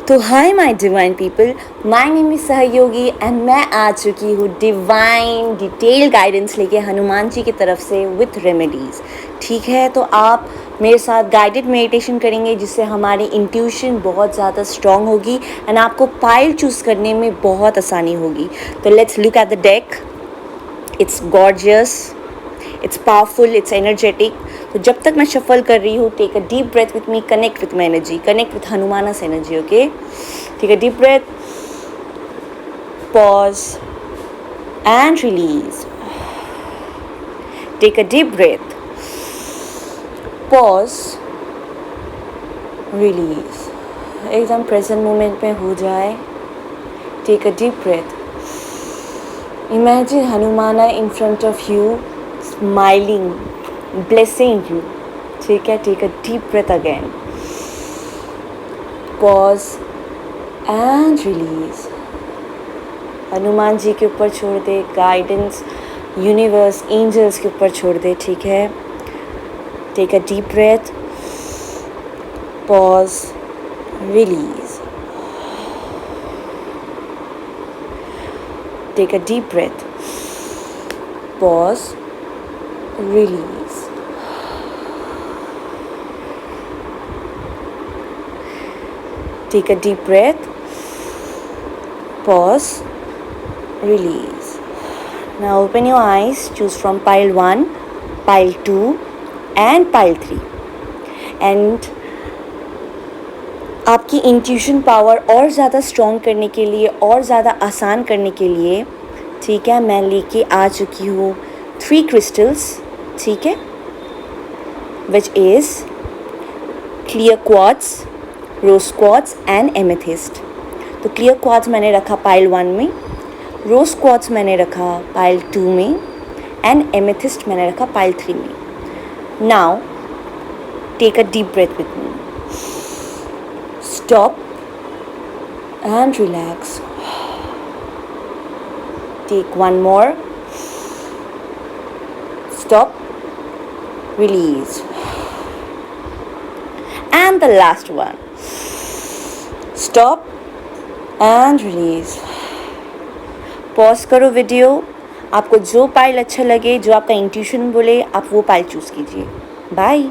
तो hi my divine people, my name is सहयोगी and मैं आ चुकी हूँ डिवाइन डिटेल गाइडेंस लेके हनुमान जी की तरफ से विथ रेमेडीज़। ठीक है, तो आप मेरे साथ गाइडेड मेडिटेशन करेंगे जिससे हमारी इंट्यूशन बहुत ज़्यादा स्ट्रॉन्ग होगी एंड आपको पाइल चूज़ करने में बहुत आसानी होगी। तो let's look at the deck. It's gorgeous, it's powerful, it's energetic. तो जब तक मैं शफल कर रही हूँ, take a deep breath with me, connect with my energy, connect with Hanuman's energy. Okay, take a deep breath, pause and release. Take a deep breath, pause, release. एकदम present moment में हो जाए। Take a deep breath, imagine Hanumana in front of you, smiling, blessing you. ठीक है, take a deep breath again. Pause and release. Hanuman ji के ऊपर छोड़ दे, guidance universe angels के ऊपर छोड़ दे। ठीक है, take a deep breath, pause, release. Take a deep breath, pause, release. Take a deep breath, pause, release. Now open your eyes, choose from pile 1, pile 2 and pile 3. And आपकी intuition power और ज़्यादा strong करने के लिए, और ज़्यादा आसान करने के लिए, ठीक है, मैं लेके आ चुकी हूँ 3 क्रिस्टल्स। ठीक है, which is clear quartz, rose quartz and amethyst. तो क्लियर क्वार्ट्ज मैंने रखा पाइल 1 में, रोज क्वार्ट्ज मैंने रखा पाइल 2 में एंड एमेथिस्ट मैंने रखा पाइल 3 में। Now take a deep breath with me. Stop and relax. Take one more. Stop, release. And the last one. Stop and release. Pause करो वीडियो। आपको जो पाइल अच्छा लगे, जो आपका इंट्यूशन बोले, आप वो पाइल चूज़ कीजिए। बाय।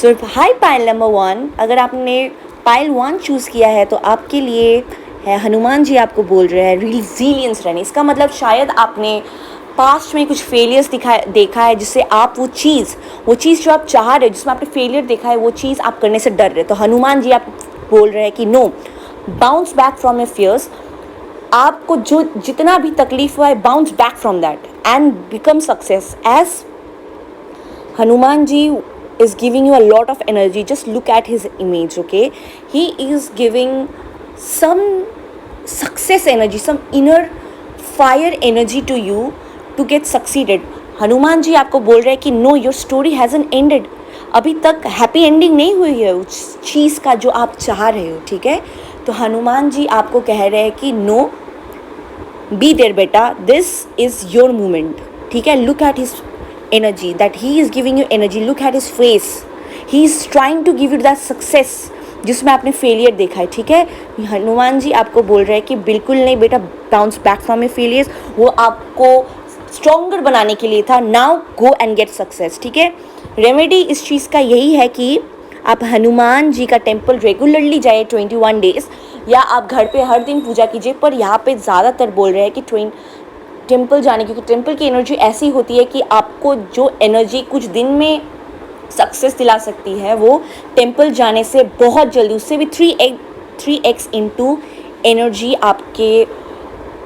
सो हाई पाइल नंबर 1, अगर आपने पाइल 1 चूज़ किया है तो आपके लिए है, हनुमान जी आपको बोल रहे हैं रिजिलियंस रहने। इसका मतलब शायद आपने पास्ट में कुछ फेलियर्स देखा है जिससे आप वो चीज़ जो आप चाह रहे हो, जिसमें आपने फेलियर देखा है, वो चीज़ आप करने से डर रहे। तो हनुमान जी आप बोल रहे हैं कि no, bounce back from your fears. आपको जो जितना भी तकलीफ हुआ है, bounce back from that and become success. As Hanuman ji is giving you a lot of energy. Just look at his image. Okay, he is giving some success energy, some inner fire energy to you to get succeeded. Hanuman ji आपको बोल रहे हैं कि no, your story hasn't ended. अभी तक happy ending नहीं हुई है उस चीज़ का जो आप चाह रहे हो। ठीक है, तो हनुमान जी आपको कह रहे हैं कि no, be there बेटा, this is your moment. ठीक है, look at his energy, that he is giving you energy. Look at his face, he is trying to give you that success जिसमें आपने फेलियर देखा है। ठीक है, हनुमान जी आपको बोल रहे हैं कि बिल्कुल नहीं बेटा, bounce back from your failures, वो आपको स्ट्रॉन्गर बनाने के लिए था। Now go and get success. ठीक है, रेमेडी इस चीज़ का यही है कि आप हनुमान जी का टेम्पल रेगुलरली जाए 21 डेज, या आप घर पे हर दिन पूजा कीजिए। पर यहाँ पे ज़्यादातर बोल रहे हैं कि टेम्पल जाने, क्योंकि टेम्पल की एनर्जी ऐसी होती है कि आपको जो एनर्जी कुछ दिन में सक्सेस दिला सकती है, वो टेम्पल जाने से बहुत जल्दी, उससे भी 3x इनटू एनर्जी आपके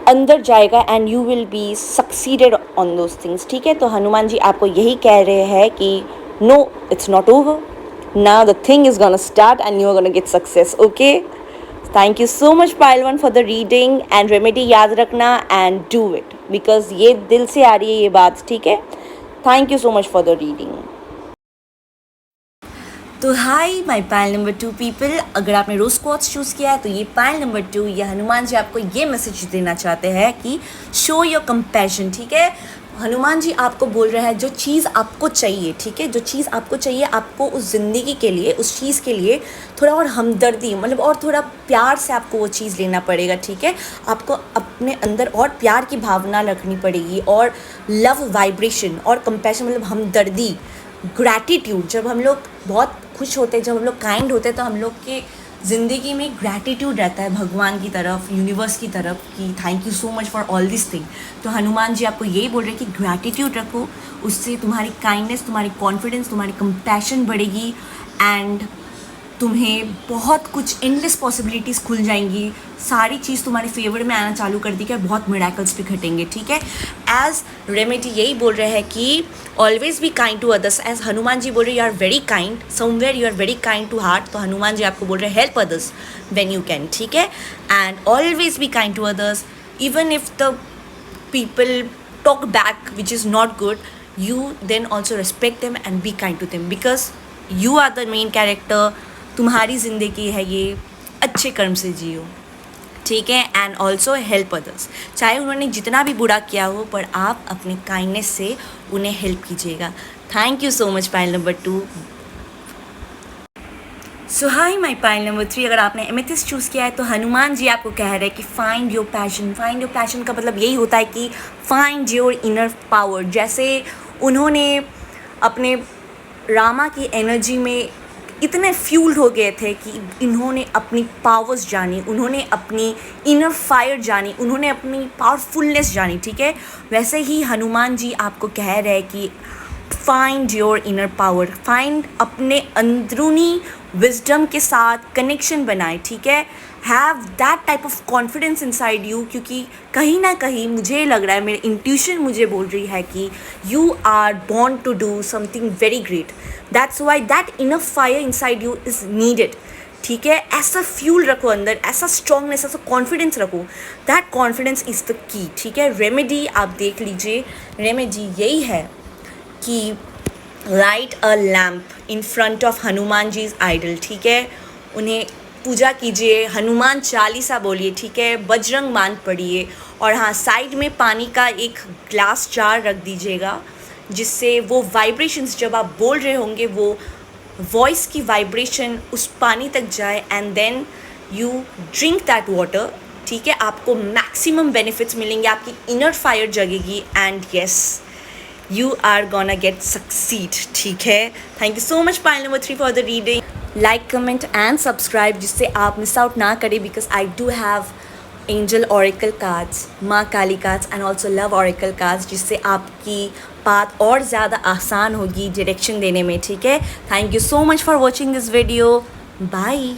अंदर जाएगा and you will be succeeded on those things. ठीक है, तो हनुमान जी आपको यही कह रहे हैं कि no, it's not over, now the thing is gonna start and you are gonna get success. Okay, thank you so much pile 1 for the reading and remedy याद रखना एंड डू इट, बिकॉज ये दिल से आ रही है ये बात। ठीक है, thank you so much for the reading. तो hi my pile number 2 people, अगर आपने रोज क्वार्ट्ज चूज़ किया है तो ये पाइल नंबर 2, ये हनुमान जी आपको ये मैसेज देना चाहते हैं कि शो योर कंपैशन। ठीक है, हनुमान जी आपको बोल रहे हैं जो चीज़ आपको चाहिए, ठीक है, जो चीज़ आपको चाहिए, आपको उस ज़िंदगी के लिए, उस चीज़ के लिए थोड़ा और हमदर्दी, मतलब और थोड़ा प्यार से आपको वो चीज़ लेना पड़ेगा, ठीक है। आपको अपने अंदर और प्यार की भावना रखनी पड़ेगी, और लव वाइब्रेशन और कंपैशन, मतलब हमदर्दी, ग्रैटिट्यूड। जब हम लोग बहुत खुश होते हैं, जब हम लोग काइंड होते हैं, तो हम लोग के ज़िंदगी में ग्रैटिट्यूड रहता है भगवान की तरफ, यूनिवर्स की तरफ, कि thank you so much for all this thing. तो हनुमान जी आपको यही बोल रहे हैं कि ग्रैटिट्यूड रखो, उससे तुम्हारी काइंडनेस, तुम्हारी कॉन्फिडेंस, तुम्हारी कंपैशन बढ़ेगी, एंड तुम्हें बहुत कुछ एंडलेस पॉसिबिलिटीज़ खुल जाएंगी, सारी चीज़ तुम्हारे फेवर में आना चालू कर देगी, और बहुत मिराकल्स भी घटेंगे, ठीक है। एज रेमेडी यही बोल रहे हैं कि always be kind to others. As Hanuman ji बोल रहे हैं you are very kind, somewhere you are very kind to heart, तो हनुमान जी आपको बोल रहे हैं help others when you can, ठीक है। And always be kind to others, even if the people talk back which is not good, you then also respect them and be kind to them, because you are the main character। तुम्हारी ज़िंदगी है ये, अच्छे कर्म से जियो, ठीक है। And also help others, चाहे उन्होंने जितना भी बुरा किया हो, पर आप अपने काइंडनेस से उन्हें हेल्प कीजिएगा। Thank you so much pile number 2। So high my pile number 3, अगर आपने एमेथिस्ट चूज़ किया है तो हनुमान जी आपको कह रहे हैं कि find your passion. Find your passion का मतलब यही होता है कि फाइंड योर इनर पावर। जैसे उन्होंने अपने रामा की एनर्जी में इतने फ्यूल्ड हो गए थे कि इन्होंने अपनी पावर्स जानी, उन्होंने अपनी इनर फायर जानी, उन्होंने अपनी पावरफुलनेस जानी, ठीक है। वैसे ही हनुमान जी आपको कह रहे हैं कि find your inner power, find अपने अंदरूनी विजडम के साथ कनेक्शन बनाए, ठीक है। Have that type of confidence inside you, क्योंकि कहीं ना कहीं मुझे लग रहा है, मेरी इंट्यूशन मुझे बोल रही है कि you are born to do something very great. That's why that inner fire inside you is needed, ठीक है। ऐसा फ्यूल रखो अंदर, ऐसा स्ट्रॉन्गनेस, ऐसा कॉन्फिडेंस रखो, that confidence is the key, ठीक है। रेमेडी आप देख लीजिए, रेमेडी यही है कि light a lamp in front of Hanuman ji idol, ठीक है। उन्हें पूजा कीजिए, हनुमान चालीसा बोलिए, ठीक है, बजरंग बाण पढ़िए, और हाँ, साइड में पानी का एक ग्लास जार रख दीजिएगा, जिससे वो वाइब्रेशंस जब आप बोल रहे होंगे, वो वॉइस की वाइब्रेशन उस पानी तक जाए, and then you drink that water, ठीक है। आपको मैक्सिमम बेनिफिट्स मिलेंगे, आपकी इनर फायर जगेगी, and yes, you are gonna get succeed, ठीक है। Thank you so much pile number 3 for the reading. Like, comment and subscribe, जिससे आप मिस आउट ना करें, because I do have angel oracle cards, माँ Kali cards and also love oracle cards, जिससे आपकी बात और ज़्यादा आसान होगी डायरेक्शन देने में, ठीक है। Thank you so much for watching this video, bye.